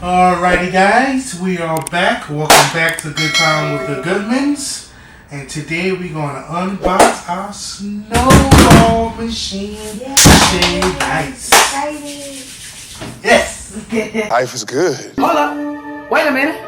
Alrighty guys, we are back. Welcome back to Good Time with the Goodmans. And today we're going to unbox our snowball machine shaved ice. Yes! Life is good. Hold up. Wait a minute.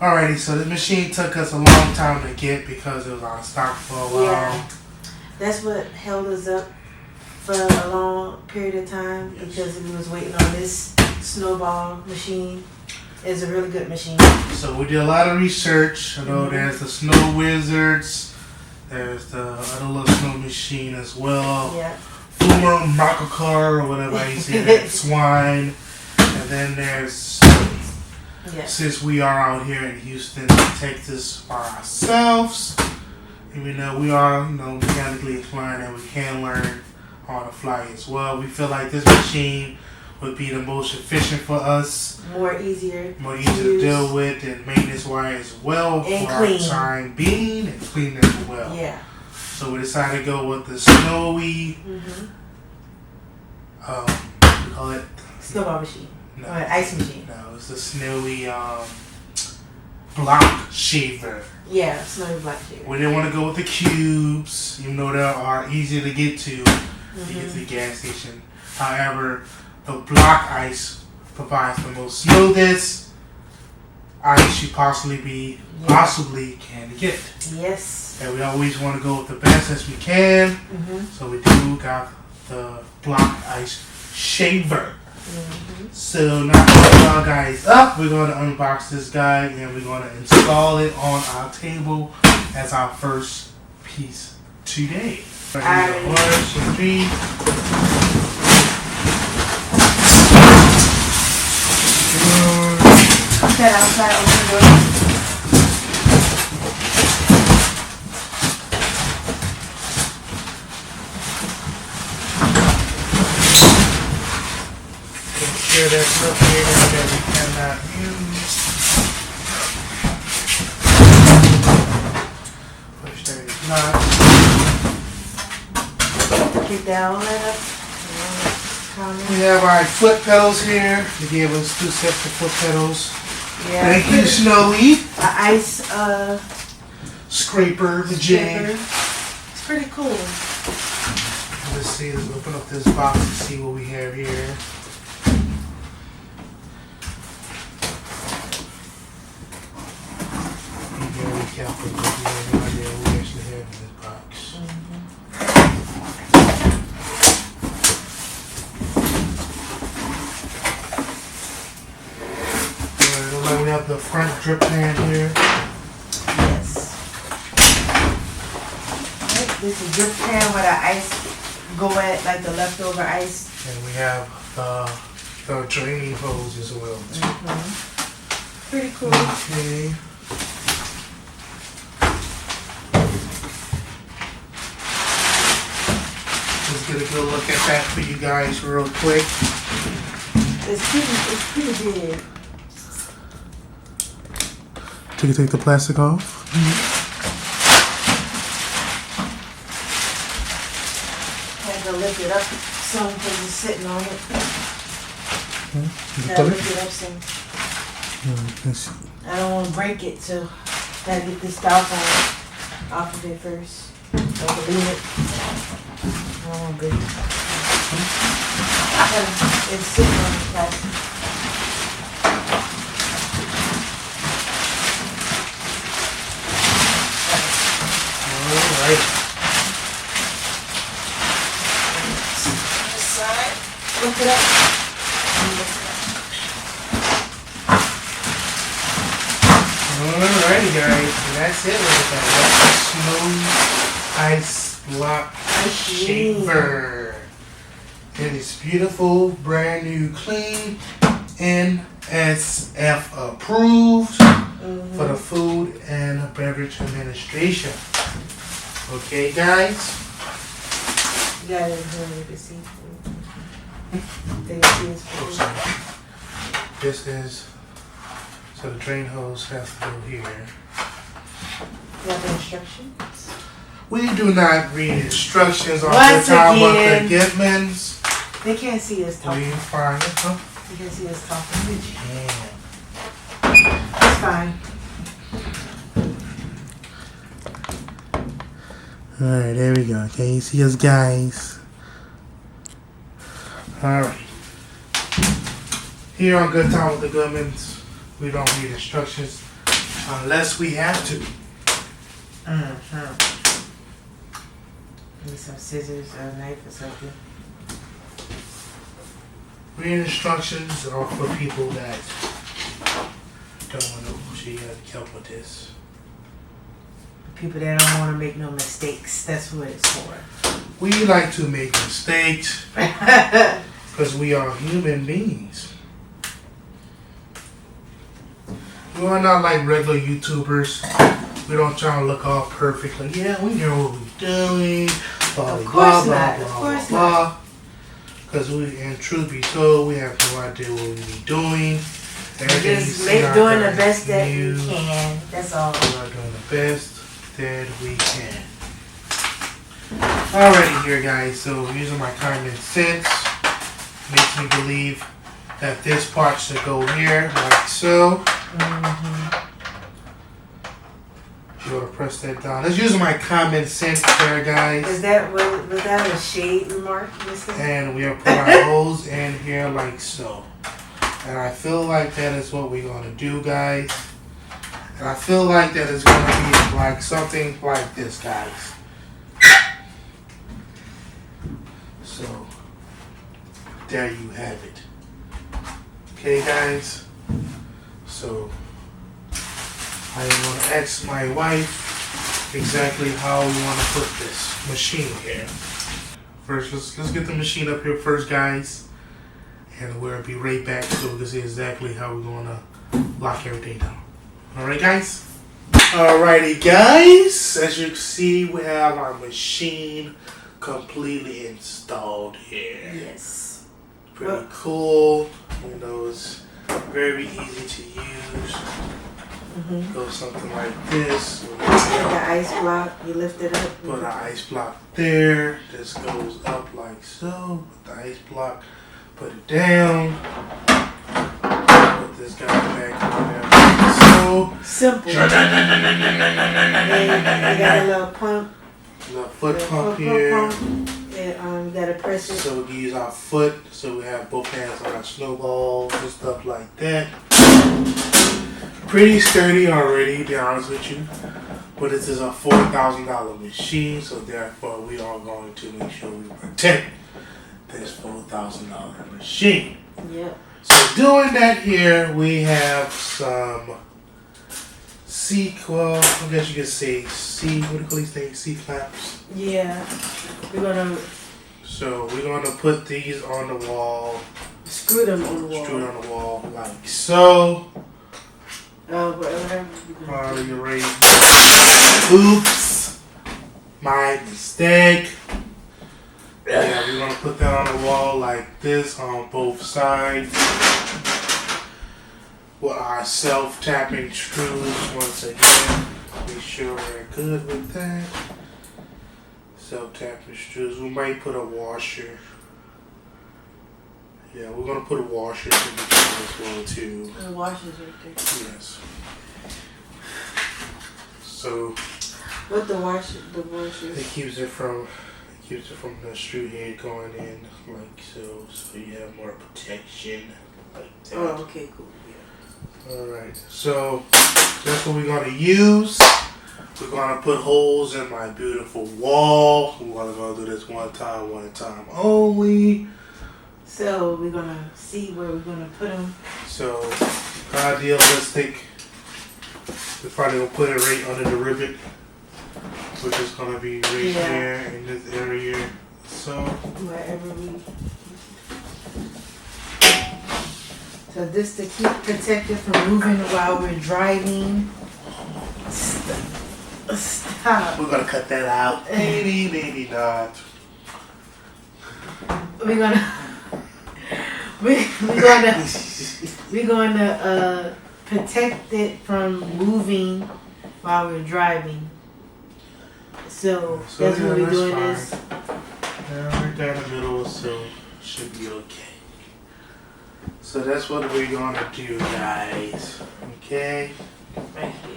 Alrighty, so this machine took us a long time to get because it was out of stock for a while. Yeah, that's what held us up for a long period of time because we was waiting on this snowball machine. It's a really good machine. So we did a lot of research. I know there's the Snow Wizards, there's the other little snow machine as well. Yeah. Fuma Makakar or whatever you say that, swine. And then there's since we are out here in Houston, Texas by ourselves, even though we are, mechanically inclined and we can learn on the fly as well, we feel like this machine would be the most efficient for us. More easier to deal with and maintenance wise as well and for clean. our time being and clean as well. Yeah. So we decided to go with the Snowie, what do you call it? Snowball machine. No. Or ice machine. No, it's the Snowie block shaver. Yeah, Snowy block shaver. We didn't want to go with the cubes, even though they are easy to get to get to the gas station. However, the block ice provides the most smoothest ice you possibly can get. Yes. And we always want to go with the best as we can. So we do got the block ice shaver. So now to put y'all guys up, we're going to unbox this guy and we're going to install it on our table as our first piece today. Alright. 1, 2, 3. Cut outside, open the door. There's stuff here that we cannot use. Which there is not. Get that all that up. We have our foot pedals here. They gave us 2 sets of foot pedals. Yeah. Thank you, Snowy. An ice Scraper, the jig. It's pretty cool. Let's see, let's open up this box and see what we have here. Be very careful because we have no idea what we actually have in this box. Looks like we have the front drip pan here. Yes. Right, this is drip pan where the ice go at, like the leftover ice. And we have the draining hose as well. Pretty cool. Okay. Let's get a good look at that for you guys real quick. It's pretty big. So you take the plastic off. Had to lift it up some because it's sitting on it. Gotta lift it up some. I don't want to break it, so gotta get this stuff off of it first. Don't leave it. I don't want to break it. It's sitting on the plastic. Alright. This side, lift it up. Alrighty guys, so that's it with that. That's the Snow Ice Block Shaver. It is beautiful, brand new, clean, NSF approved for the Food and Beverage Administration. Okay, guys? You got it here, you can see. Oh, sorry. This is, so the drain hose has to go here. You got the instructions? We do not read instructions on Once the time of again. the Gitmans. They can't see us talking. We find it, huh? You can see us talking. Yeah. It's fine. Alright, there we go. Can you see us, guys? Alright. Here on Good Time with the Goodmans, we don't read instructions unless we have to. Need some scissors or a knife or something. Reading instructions are for people that don't want to. So you have to help with this. People that don't want to make no mistakes. That's what it's for. We like to make mistakes because we are human beings. We are not like regular YouTubers. We don't try to look all perfect. Like, yeah, we know what we're doing. Blah, Of blah, course blah, not. blah, Of course blah, not. because we, and truth be told, we have no idea what we be doing. Everything you Just see out doing there the best that we is new. can. That's all. We are doing the best that we can. Alrighty here, guys. So using my common sense makes me believe that this part should go here, like so. You want to press that down. Let's use my common sense there, guys. Was that a shade remark, Mr.? And we are put our holes in here like so. And I feel like that is what we're going to do, guys. And I feel like that is going to be like something like this, guys. So, there you have it. Okay, guys? So, I am going to ask my wife exactly how we want to put this machine here. First, let's get the machine up here first, guys. And we'll be right back so we can see exactly how we're going to lock everything down. Alright, guys? Alrighty, guys. As you can see, we have our machine completely installed here. Yes. Pretty cool. You know, it's very easy to use. Go something like this. Like the ice block, you lift it up. Put an ice block there. This goes up like so. Put the ice block. Put it down. Put this guy back on there like so. Simple. And you got a little pump. Little foot pump here. And you gotta press it. So we use our foot. So we have both hands on our snowballs and stuff like that. Pretty sturdy already, to be honest with you. But this is a $4,000 machine, so therefore we are going to make sure we protect this $4,000 machine. Yep. So doing that here, we have some well, I guess you could say what do you call these things? C-clamps. Yeah. We're gonna put these on the wall. screw them on the wall. Screw it on the wall like so. Whatever. You're ready. Oops. My mistake. Yeah, we're going to put that on the wall like this on both sides. With our self-tapping screws once again. Be sure we're good with that. Self-tapping screws. We might put a washer. Yeah, we're going to put a washer to the as well too. The washer's right there. Yes. So What the washer? it keeps it from the screw head going in like so you have more protection like that. Oh, okay, cool. Yeah. Alright, so that's what we're gonna use. We're gonna put holes in my beautiful wall. We're gonna do this one time only. So we're gonna see where we're gonna put them. So idealistic. We're probably gonna put it right under the rivet, which is gonna be right here in this area. So Wherever we. So So this to keep protected from moving while we're driving. Stop. We're gonna cut that out. Maybe not. We're gonna protect it from moving while we're driving. So that's what we're doing is. Yeah, right there in the middle, so should be okay. So that's what we're gonna do, guys. Okay. Right here.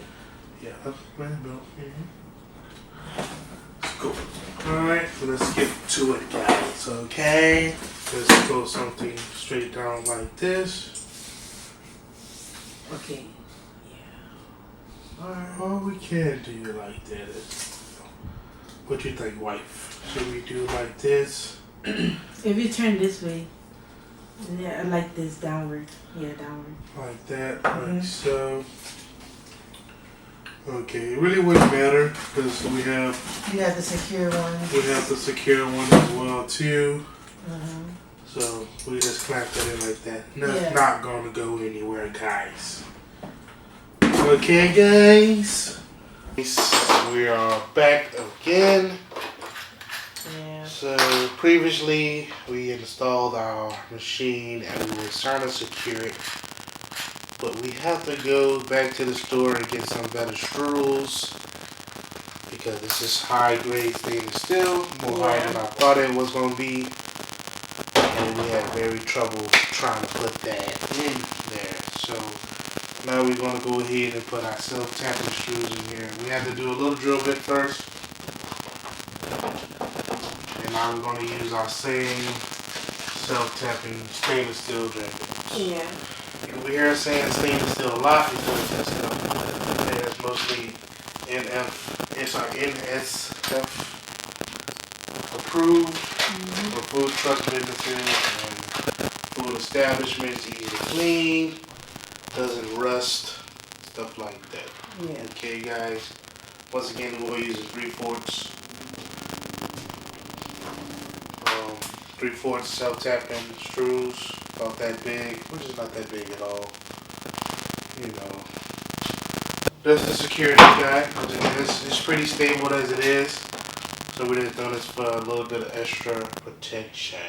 Yeah, that's right in the middle. Let's go. Alright, so let's get to it, guys. Okay. Let's go something straight down like this. Okay. Yeah. Alright, well, we can do it like that. What you think, wife? Should we do like this? If you turn this way, yeah, I like this downward. Yeah, downward. Like that, like so. Okay, it really wouldn't matter because we have. You have the secure one. We have the secure one as well too. So we just clamp that in like that. That's not gonna go anywhere, guys. Okay, guys. We are back again. Yeah. So previously we installed our machine and we were trying to secure it, but we have to go back to the store and get some better screws because this is high grade stainless steel, more high than I thought it was going to be, and we had very trouble trying to put that in there. So now we're going to go ahead and put our self-tapping screws in here. We have to do a little drill bit first. And now we're going to use our same self-tapping stainless steel drill bits. Yeah. You'll be hearing saying stainless steel a lot because it's mostly NSF approved for food truck businesses and food establishments, easy to clean, doesn't rust, stuff like that. Yeah. Okay, guys. Once again, we'll use 3/4. 3/4 self-tapping screws, about that big, which is not that big at all. You know, that's the security guy. It's pretty stable as it is. So we just done this for a little bit of extra protection.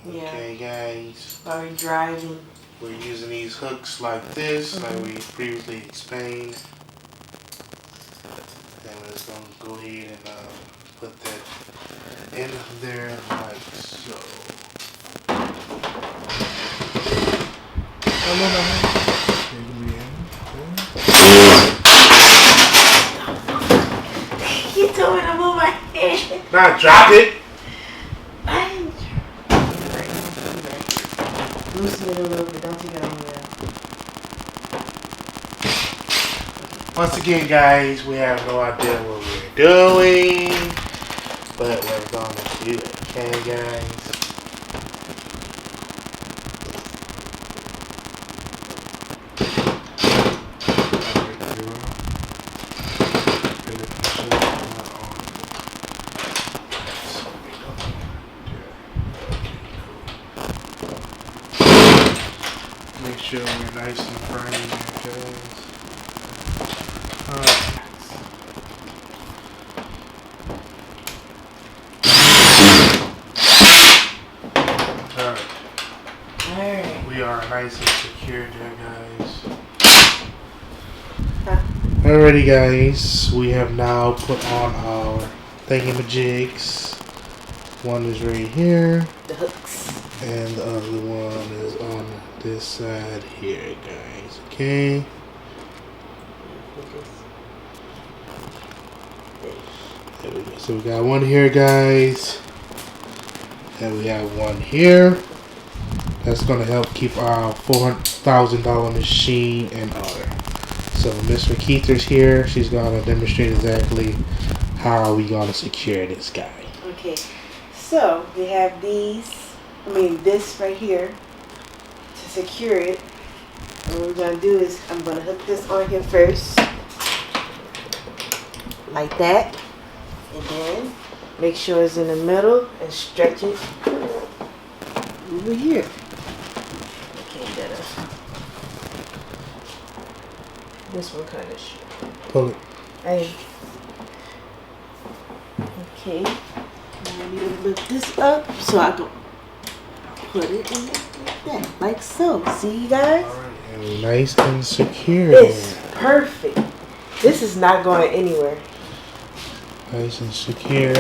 Okay, guys. While we're driving. We're using these hooks like this, like we previously explained. Then we're just gonna go ahead and put that in there like so. You told me to move my head. Nah, drop it. Loosen it a little bit, don't take it all the way out. Once again, guys, we have no idea what we're doing, but we're gonna do it, okay, guys? Make sure we're nice and firm here, guys. Alright. We are nice and secure there, guys. Alrighty, guys. We have now put on our thingamajigs. One is right here. The hooks. And the other one is on this side here, guys. Okay. There we go. So we got one here, guys. And we have one here. That's going to help keep our $400,000 machine in order. So Miss Keither's here. She's going to demonstrate exactly how we going to secure this guy. Okay. So we have this right here to secure it. And what we're going to do is I'm going to hook this on here first. Like that. And then make sure it's in the middle and stretch it over here. Okay, This one kind of short. Pull it. Okay. Now I need to lift this up so I can put it in like that, like so. See, you guys? All right, and nice and secure. It's perfect. This is not going anywhere. Nice and secure.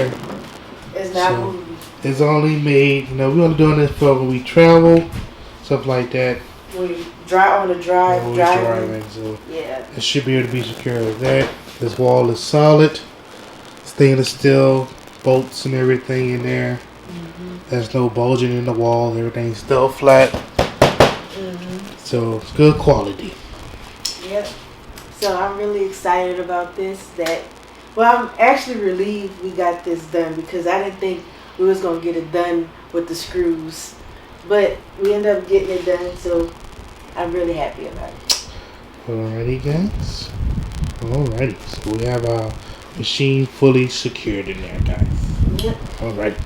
It's not moving. It's only made, we're only doing this for when we travel, stuff like that. We drive on the drive, driving. So yeah. It should be able to be secure with that. This wall is solid, stainless steel, bolts and everything in there. There's no bulging in the wall. Everything's still flat. So it's good quality. Yep. So I'm really excited about this. Well, I'm actually relieved we got this done because I didn't think we was gonna get it done with the screws, but we ended up getting it done. So I'm really happy about it. Alrighty, guys. Alrighty. So we have our machine fully secured in there, guys. Yep. Alright.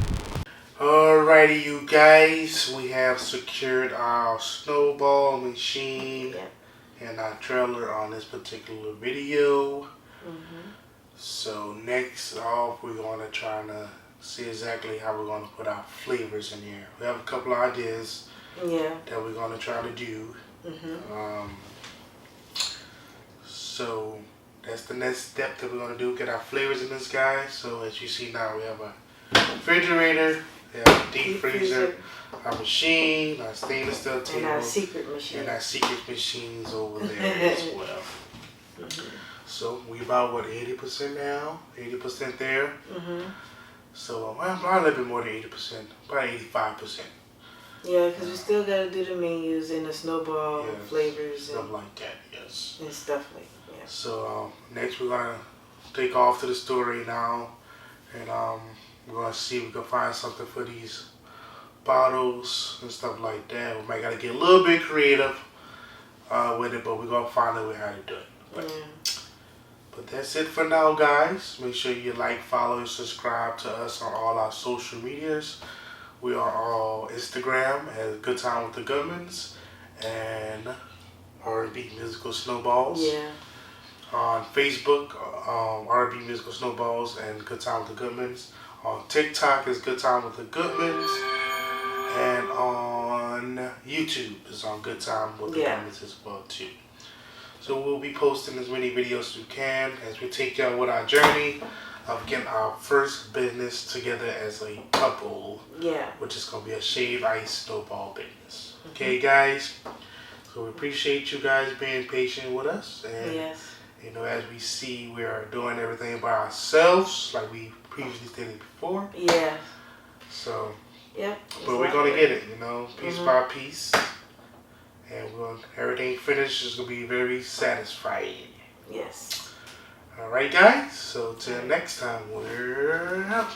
Alrighty, you guys. We have secured our snowball machine and our trailer on this particular video. So next off, we're going to try to see exactly how we're going to put our flavors in here. We have a couple of ideas that we're going to try to do. So that's the next step that we're going to do, get our flavors in this guy. So as you see now, we have a refrigerator, we have a deep freezer, our machine, our stainless steel table, and our secret machine. And our secret machines over there as well. So we about, what, 80% now? 80% there? So well, a little bit more than 80%, about 85%. Yeah, because we still got to do the menus and the snowball flavors. Stuff and like that, yes. And stuff like that. So next we're going to take off to the store right now. And we're going to see if we can find something for these bottles and stuff like that. We might got to get a little bit creative with it, but we're going to find a way how to do it. But that's it for now, guys. Make sure you like, follow, and subscribe to us on all our social medias. We are all Instagram as Good Time with the Goodmans and R&B Musical Snowballs. Yeah. On Facebook, R&B Musical Snowballs and Good Time with the Goodmans. On TikTok is Good Time with the Goodmans. And on YouTube is on Good Time with the Goodmans as well too. So we'll be posting as many videos as we can as we take y'all with our journey of getting our first business together as a couple. Yeah. Which is going to be a shaved ice snowball business. Okay, guys? So we appreciate you guys being patient with us. And, as we see, we are doing everything by ourselves like we previously stated before. Yeah. So, but we're going to get it, piece by piece. And everything finished is going to be very satisfying. Yes. Alright, guys. So, till next time, we're out.